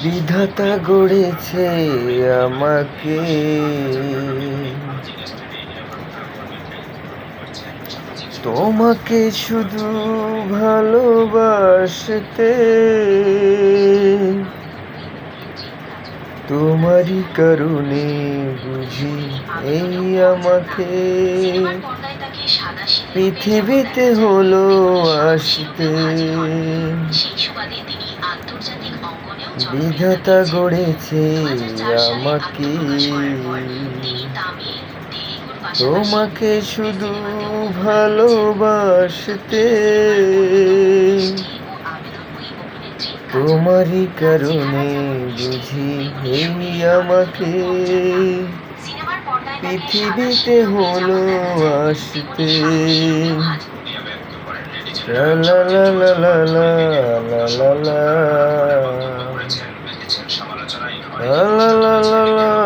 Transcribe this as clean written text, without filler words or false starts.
বিধাতা গড়েছে আমাকে, তোমাকে শুধু ভালোবাসতে। তোমারই কারণে বুঝি এই আমাকে পৃথিবীতে হলো আসতে। বিধাতা গড়েছে আমাকে, তোমাকে শুধু ভালোবাসতে। তোমারই কারণে বুঝি এই আমাকে পৃথিবীতে হলো আসতে। লা লা লা লা লা লা লা লা লা লা লা লা লা লা লা।